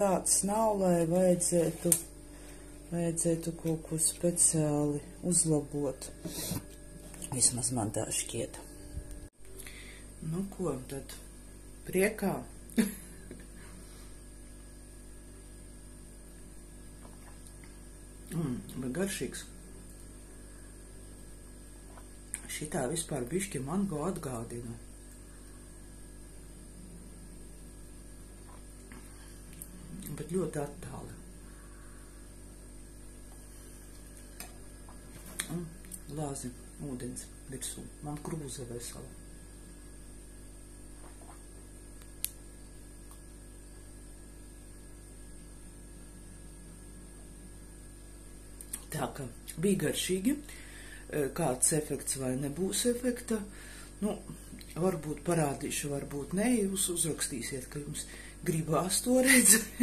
Tāds nav, lai vajadzētu kaut ko speciāli uzlabot. Vismaz man tā šķiet. Nu ko, tad priekā. Bet garšīgs. Šitā vispār bišķi mango atgādina. Bet ļoti attāli. Lāzi ūdens virsū. Man krūze vesela. Tā ka bija garšīgi. Kāds efekts vai nebūs efekta. Nu, varbūt parādīšu, varbūt ne. Jūs uzrakstīsiet, ka jums gribās to redzēt.